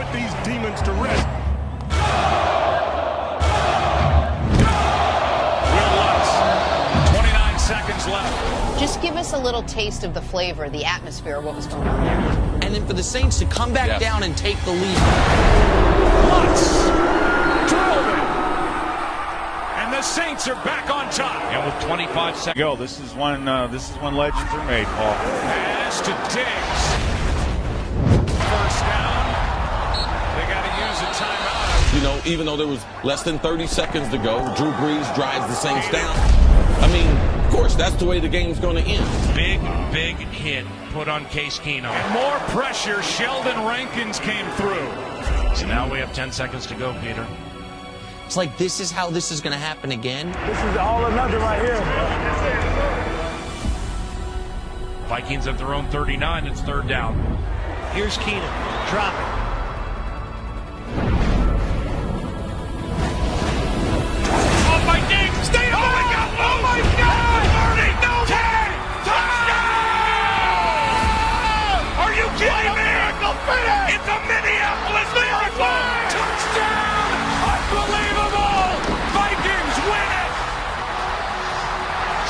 put these demons to rest. Will Lutz, 29 seconds left. Just give us a little taste of the flavor, the atmosphere of what was going on there. And then for the Saints to come back down and take the lead. Lutz drove it. And the Saints are back on top. And with 25 seconds Go. This is when legends are made, Paul. Pass to Diggs. First down. They got to use a timeout. You know, even though there was less than 30 seconds to go, Drew Brees drives the Saints down. I mean, of course, that's the way the game's going to end. Big hit put on Case Keenum. And more pressure. Sheldon Rankins came through. So now we have 10 seconds to go, Peter. It's like, this is how this is going to happen again. This is all or nothing right here. Vikings at their own 39. It's third down. Here's Keenan. Drop it. Oh, my Diggs. Stay up. Oh, my God. Oh, my God. 30. No. 10. Touchdown. Are you kidding me? It's a Minneapolis Miracle. Touchdown. Unbelievable. Vikings win it.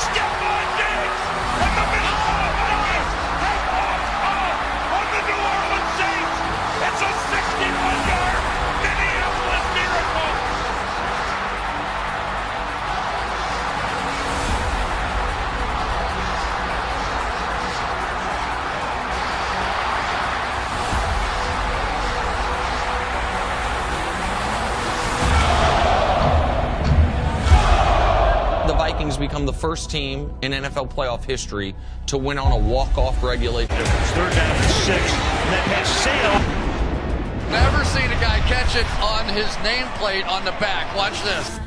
Stephon Diggs and the Minnesota Vikings have walked off on the New Orleans Saints. It's a 61-yard Minneapolis Miracle. The Vikings become the first team in NFL playoff history to win on a walk-off regulation. It's third down and 6. And that pass sailed. Never seen a guy catch it on his nameplate on the back. Watch this.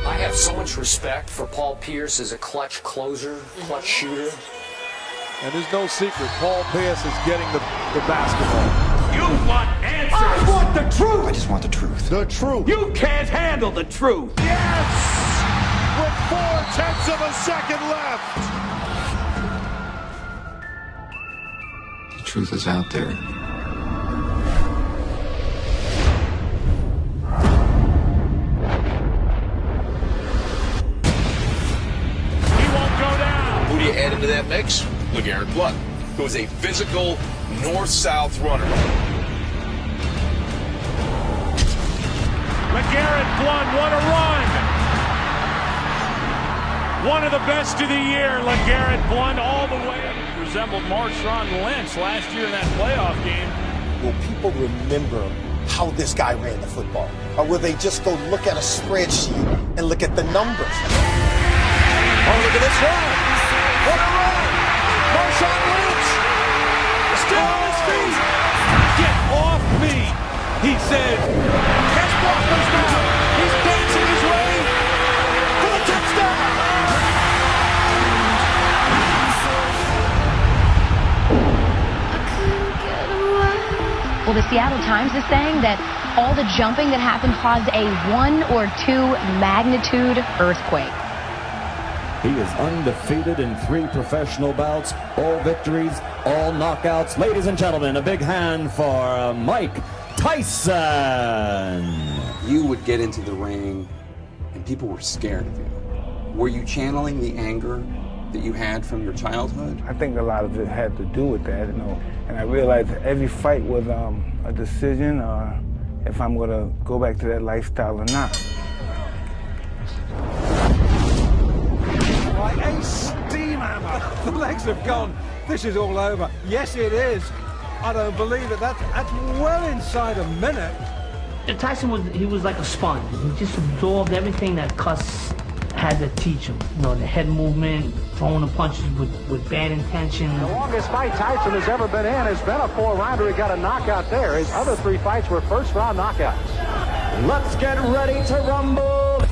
I have so much respect for Paul Pierce as a clutch closer, clutch shooter. And there's no secret. Paul Pierce is getting the basketball. You want answers. I want the truth. I just want the truth. The truth. You can't handle the truth. Yes! With 4/10 of a second left. The truth is out there. He won't go down. Who do you add into that mix? LeGarrette Blount, who is a physical north-south runner. LeGarrette Blount, what a run. One of the best of the year, LeGarrette Blount all the way. Resembled Marshawn Lynch last year in that playoff game. Will people remember how this guy ran the football? Or will they just go look at a spreadsheet and look at the numbers? Oh, look at this run. What a run. Marshawn Lynch. Still on his feet. Get off me, he said. Catch blockers now. He's dancing his way for the touchdown. Well, the Seattle Times is saying that all the jumping that happened caused a 1 or 2 magnitude earthquake. He is undefeated in 3 professional bouts, all victories, all knockouts. Ladies and gentlemen, a big hand for Mike Tyson. You would get into the ring and people were scared of you. Were you channeling the anger that you had from your childhood? I think a lot of it had to do with that, you know. And I realized that every fight was a decision, or if I'm going to go back to that lifestyle or not. Like a steam hammer. The legs have gone. This is all over. Yes, it is. I don't believe it. That's well inside a minute. Tyson was like a sponge. He just absorbed everything that Cus had to teach him. You know, the head movement, throwing the punches with bad intention. The longest fight Tyson has ever been in has been a 4-rounder. He got a knockout there. His other 3 fights were first-round knockouts. Let's get ready to rumble.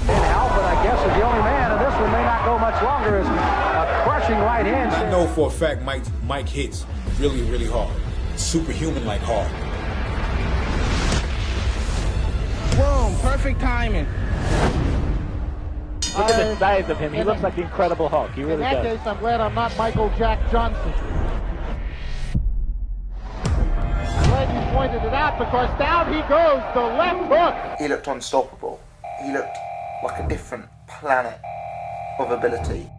And Alfred, I guess, is the only man, and this one may not go much longer, as a crushing right hand. I know for a fact Mike hits really, really hard. Superhuman-like hard. Boom, perfect timing. Look at the size of him. He looks like the Incredible Hulk. He really does. In that case, I'm glad I'm not Michael Jack Johnson. I'm glad you pointed it out because down he goes, the left hook. He looked unstoppable. He looked like a different planet of ability.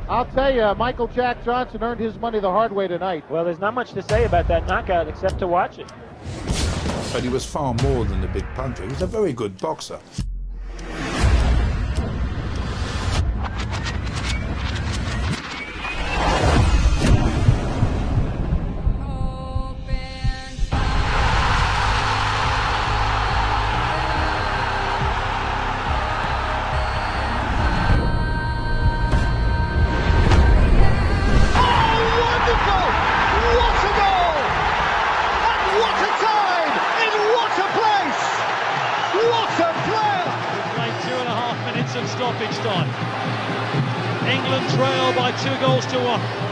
I'll tell you, Michael Jack Johnson earned his money the hard way tonight. Well, there's not much to say about that knockout except to watch it. But he was far more than a big puncher. He was a very good boxer. Stoppage time. England trail by 2-1.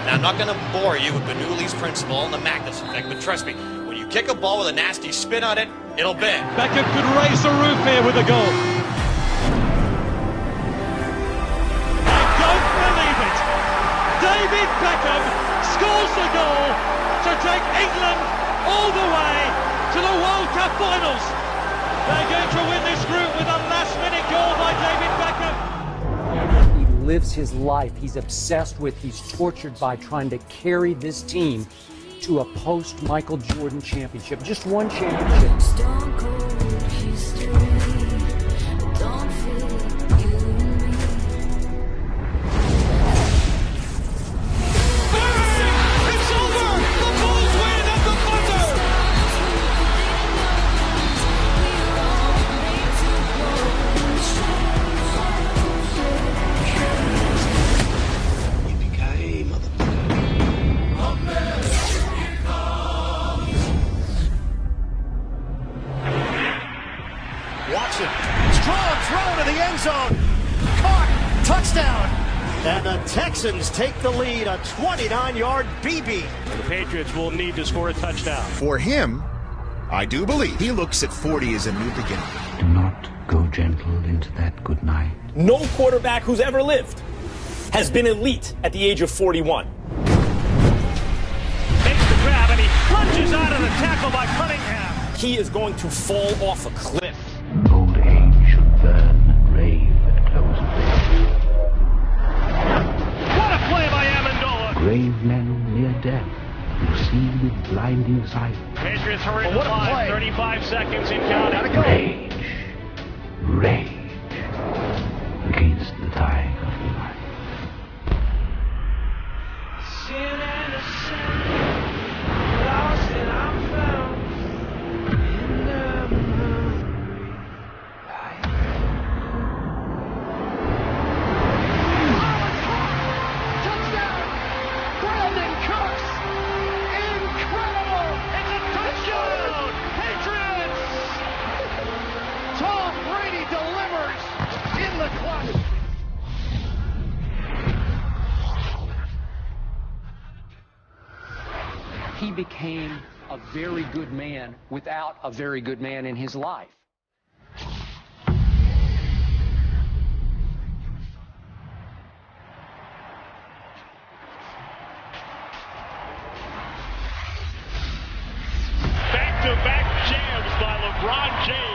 Now, I'm not going to bore you with Bernoulli's principle and the Magnus effect, but trust me, when you kick a ball with a nasty spin on it, it'll bend. Beckham could raise the roof here with a goal. I don't believe it. David Beckham scores the goal to take England all the way to the World Cup finals. They're going to win this group with a last-minute goal by David Beckham. He lives his life. He's obsessed with, he's tortured by trying to carry this team to a post-Michael Jordan championship. Just one championship. Stone cold history. Don't feel you and me. It's over! The Bulls win at the buzzer! Watson, strong throw to the end zone, caught, touchdown, and the Texans take the lead, a 29-yard BB. The Patriots will need to score a touchdown. For him, I do believe he looks at 40 as a new beginning. Do not go gentle into that good night. No quarterback who's ever lived has been elite at the age of 41. Makes the grab and he plunges out of the tackle by Cunningham. He is going to fall off a cliff. Old age should burn and rave at close of day. What a play by Amendola. Brave men near death who see with blinding sight. Patriots hurry to the line. 35 seconds in counting. Rage. Rage. Against the tide of life. Sin and a sin. Lost and I'm found. In the He became a very good man without a very good man in his life. Back-to-back jams by LeBron James.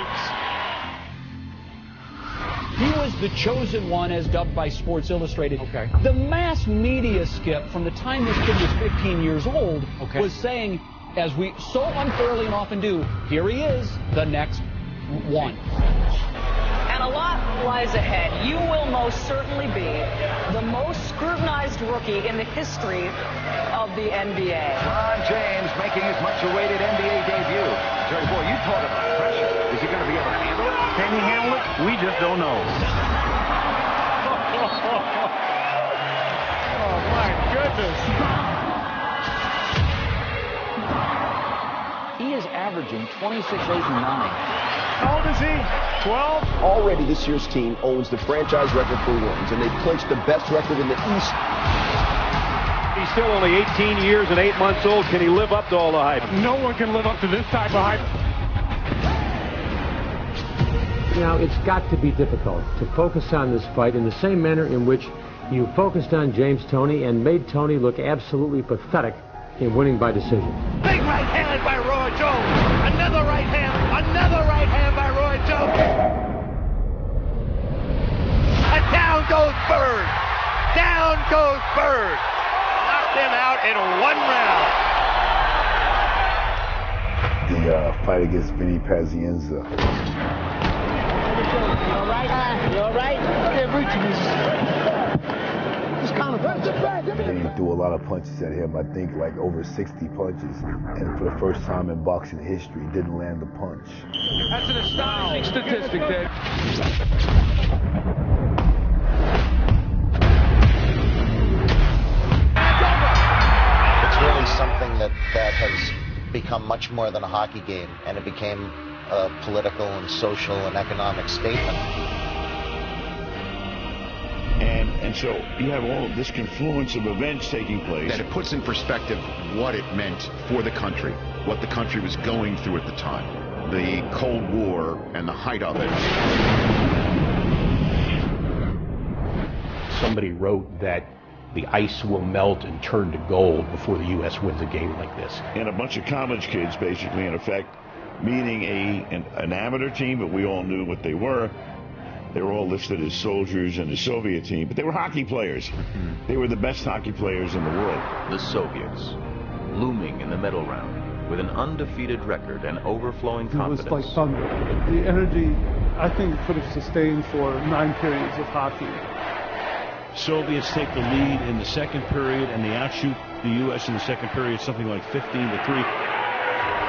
He was the chosen one, as dubbed by Sports Illustrated. Okay. The mass media, Skip, from the time this kid was 15 years old, was saying, as we so unfairly and often do, here he is, the next one. And a lot lies ahead. You will most certainly be the most scrutinized rookie in the history of the NBA. LeBron James making his much-awaited NBA debut. Jerry, boy, you talk about pressure. Is he going to be able to handle it? Can he handle it? We just don't know. Oh, my goodness. He is averaging 26, 8, and 9. How old is he? 12? Already this year's team owns the franchise record for wins, and they've clinched the best record in the East. He's still only 18 years and 8 months old. Can he live up to all the hype? No one can live up to this type of hype. Now, it's got to be difficult to focus on this fight in the same manner in which you focused on James Toney and made Toney look absolutely pathetic in winning by decision. Big right hand by Roy Jones. Another right hand by Roy Jones. And down goes Bird. Down goes Bird. Knocked him out in 1 round. The fight against Vinny Pazienza. You all right? You all right? Yeah, reaching is just kind of Vinny threw a lot of punches at him. I think like over 60 punches. And for the first time in boxing history, didn't land a punch. That's an astonishing statistic, Dave. It's really something that has become much more than a hockey game, and it became a political and social and economic statement. And so you have all of this confluence of events taking place. That it puts in perspective what it meant for the country, what the country was going through at the time, the Cold War and the height of it. Somebody wrote that the ice will melt and turn to gold before the U.S. wins a game like this. And a bunch of college kids, basically, in effect, meeting an amateur team, but we all knew what they were. They were all listed as soldiers in the Soviet team, but they were hockey players. They were the best hockey players in the world. The Soviets, looming in the middle round, with an undefeated record and overflowing confidence. It was like thunder. The energy, I think, could have sustained for 9 periods of hockey. Soviets take the lead in the second period, and they outshoot the U.S. in the second period, something like 15-3.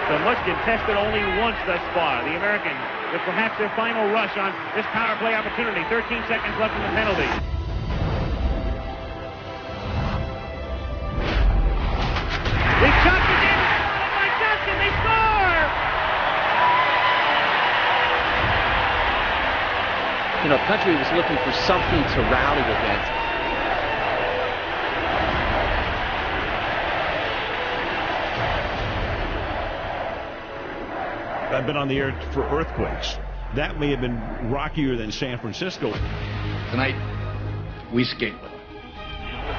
So much contested only once thus far. The Americans with perhaps their final rush on this power play opportunity. 13 seconds left in the penalty. They shot it in. By Johnson, they score! You know, the country was looking for something to rally against. I've been on the air for earthquakes. That may have been rockier than San Francisco. Tonight, we skate with them.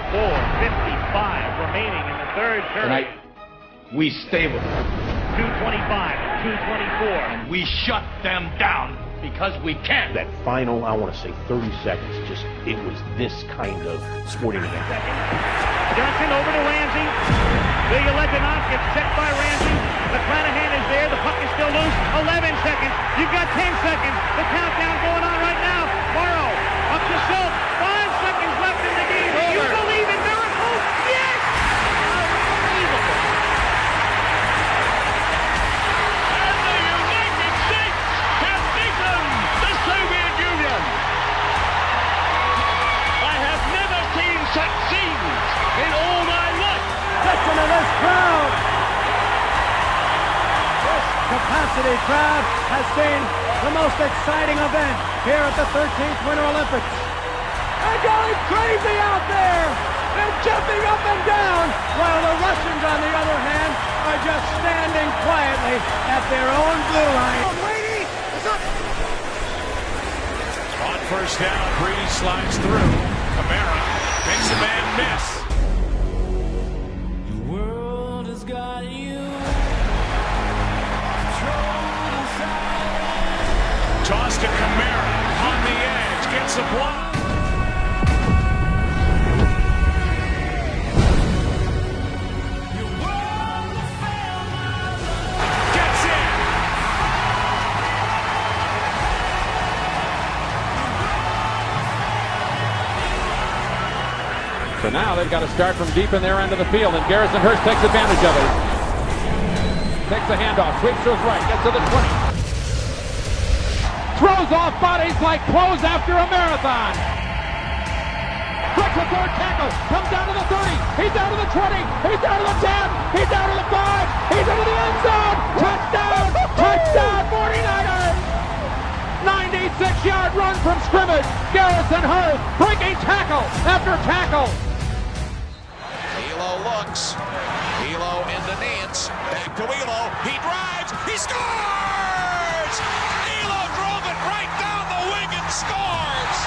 4:55 remaining in the third period. Tonight, we stay with them. 2:25, 2:24. And we shut them down because we can. That final, I want to say 30 seconds, just, it was this kind of sporting event. Johnson over to Ramsey. Ilya Ledinov gets checked by Ramsey. McClanahan is there. The puck is still loose. 11 seconds. You've got 10 seconds. The countdown going on right now. Morrow up to Schultz. 5 seconds left in the game. Do you believe in miracles? Yes! Unbelievable. And the United States have beaten the Soviet Union. I have never seen such scenes in all my life. Listen to this crowd. This capacity crowd has seen the most exciting event here at the 13th Winter Olympics. They're going crazy out there. They're jumping up and down, while the Russians, on the other hand, are just standing quietly at their own blue line. On first down, Brady slides through. Camara makes a man miss. The world has got you. Toss to Camara on the edge, gets a block. Gets in. So now they've got to start from deep in their end of the field, and Garrison Hearst takes advantage of it. Takes a handoff, sweeps to his right, gets to the 20. Throws off bodies like clothes after a marathon. Breaks the third tackle, comes down to the 30, he's down to the 20, he's down to the 10, he's down to the 5, he's into the end zone. Touchdown, touchdown, 49ers. 96-yard run from scrimmage. Garrison Hearst breaking tackle after tackle. Elo looks. Elo into Nance. Back to Elo. He drives. He scores! Elo drove it right right down the wing and scores.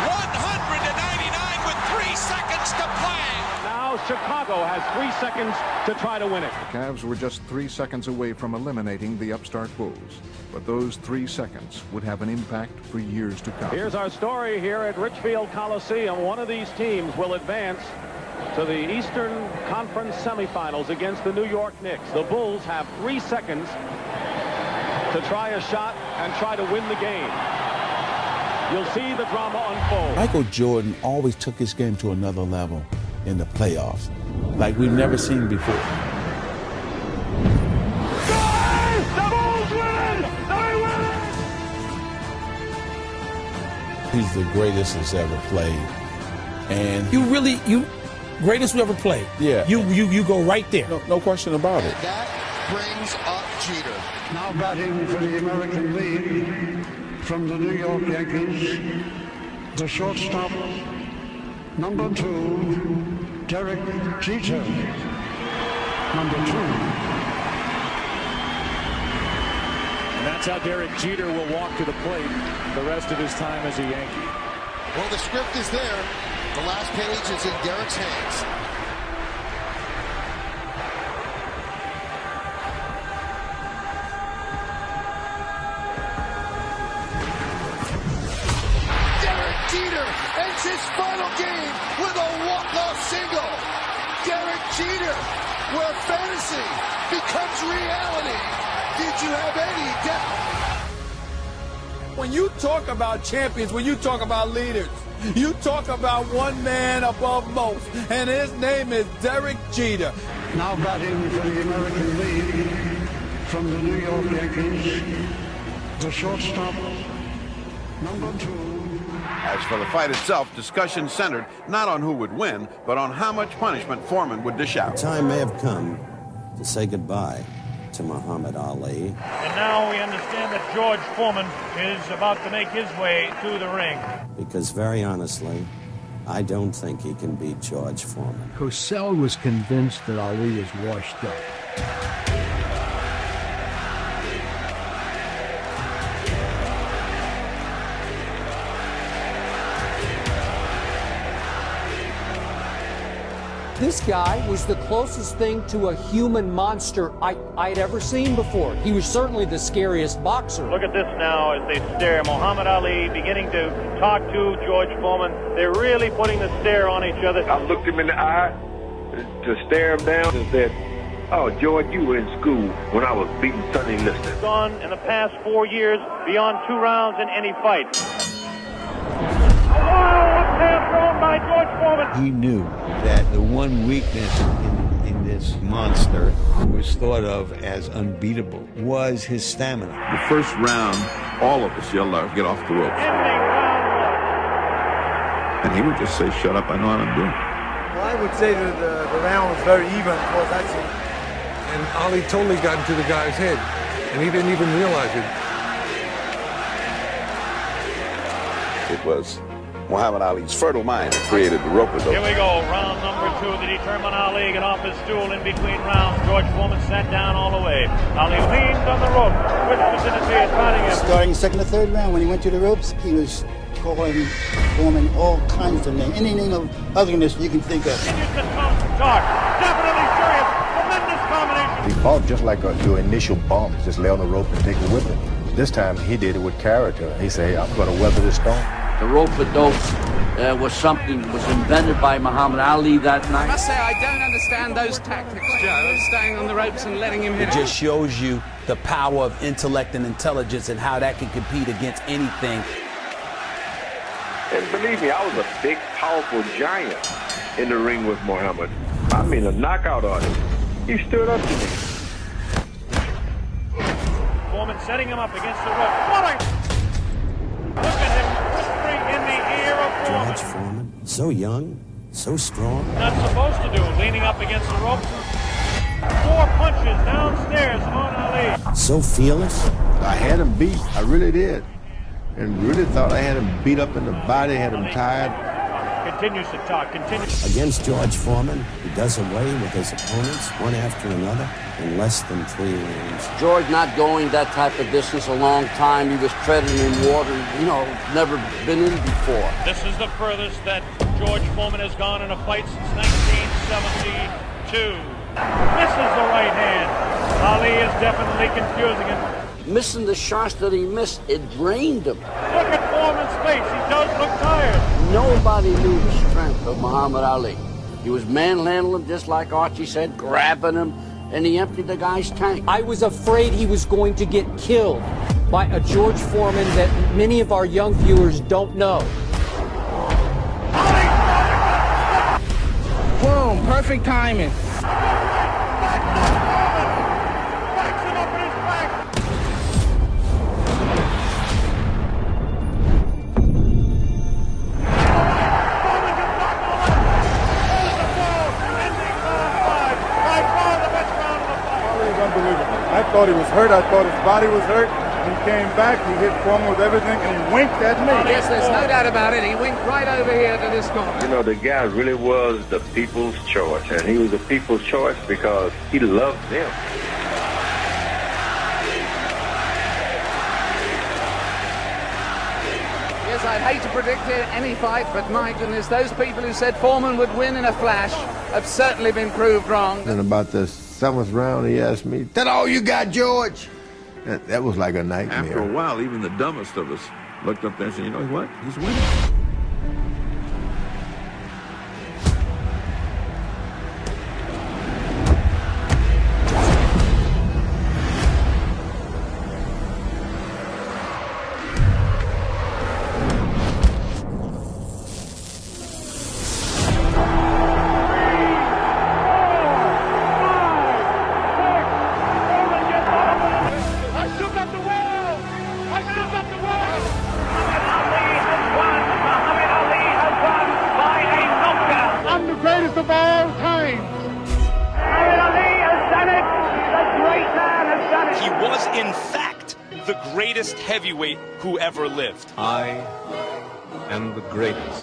199 with 3 seconds to play. Now Chicago has 3 seconds to try to win it. The Cavs were just 3 seconds away from eliminating the upstart Bulls, but those 3 seconds would have an impact for years to come. Here's our story here at Richfield Coliseum. One of these teams will advance to the Eastern Conference semifinals against the New York Knicks. The Bulls have 3 seconds to try a shot and try to win the game. You'll see the drama unfold. Michael Jordan always took his game to another level in the playoffs, like we've never seen before. The Bulls win! They win! He's the greatest that's ever played. And greatest we ever played. Yeah. You go right there. No question about it. That brings up Jeter. Now batting for the American League from the New York Yankees, the shortstop, number 2, Derek Jeter. Number 2. And that's how Derek Jeter will walk to the plate the rest of his time as a Yankee. Well, the script is there. The last page is in Derek's hands. Derek Jeter ends his final game with a walk-off single. Derek Jeter, where fantasy becomes reality. Did you have any doubt? When you talk about champions, when you talk about leaders, you talk about one man above most, and his name is Derek Jeter. Now batting for the American League from the New York Yankees, the shortstop, number 2. As for the fight itself, discussion centered not on who would win, but on how much punishment Foreman would dish out. The time may have come to say goodbye to Muhammad Ali. And now we understand that George Foreman is about to make his way to the ring. Because very honestly, I don't think he can beat George Foreman. Cosell was convinced that Ali is washed up. This guy was the closest thing to a human monster I'd ever seen before. He was certainly the scariest boxer. Look at this now as they stare. Muhammad Ali beginning to talk to George Foreman. They're really putting the stare on each other. I looked him in the eye to stare him down and said, "Oh, George, you were in school when I was beating Sonny Liston." Gone in the past 4 years beyond 2 rounds in any fight. Thrown by George Foreman. He knew that the one weakness in this monster, who was thought of as unbeatable, was his stamina. The first round, all of us yelled out, "Get off the ropes." And he would just say, "Shut up, I know what I'm doing." Well, I would say that the round was very even, of course, actually. And Ali totally got into the guy's head, and he didn't even realize it. It was Muhammad Ali's fertile mind that created the rope-a-dope. Here we go, round number 2 to determine Ali. Get off his stool in between rounds. George Foreman sat down all the way. Ali leaned on the rope. Which vicinity is fighting him? Starting second or third round, when he went to the ropes, he was calling Foreman all kinds of names. Any name of ugliness you can think of. Dark, definitely serious, tremendous combination. He fought just like your initial bumps, just lay on the rope and take a whipping. This time he did it with character. He said, "Hey, I'm going to weather this storm." The rope-a-dope was something that was invented by Muhammad Ali that night. I must say, I don't understand those tactics, Joe, of staying on the ropes and letting him hit. It just shows you the power of intellect and intelligence and how that can compete against anything. And believe me, I was a big, powerful giant in the ring with Muhammad. I mean, a knockout artist. He stood up to me. Foreman setting him up against the rope. What a... Look at him whispering in the ear of Foreman. George Foreman, so young, so strong. Not supposed to do, leaning up against the rope. 4 punches downstairs on Ali. So fearless. I had him beat. I really did. And really thought I had him beat up in the body, had him tired. Continues to talk. Against George Foreman, he does away with his opponents one after another in less than 3 rounds. George not going that type of distance a long time. He was treading in water, never been in before. This is the furthest that George Foreman has gone in a fight since 1972. Misses the right hand. Ali is definitely confusing him. Missing the shots that he missed, it drained him. Look at Foreman's face. He does look tired. Nobody knew the strength of Muhammad Ali. He was manhandling him, just like Archie said, grabbing him, and he emptied the guy's tank. I was afraid he was going to get killed by a George Foreman that many of our young viewers don't know. Boom, perfect timing. I thought he was hurt. I thought his body was hurt. He came back. He hit Foreman with everything, and he winked at me. Yes, there's no doubt about it. He winked right over here to this corner. The guy really was the people's choice, and he was the people's choice because he loved them. Yes, I'd hate to predict any fight, but my goodness, those people who said Foreman would win in a flash have certainly been proved wrong. And about the 7th round, he asked me, "That all you got, George?" That was like a nightmare. After a while, even the dumbest of us looked up there and said, you know what? He's winning. The greatest heavyweight who ever lived. I am the greatest.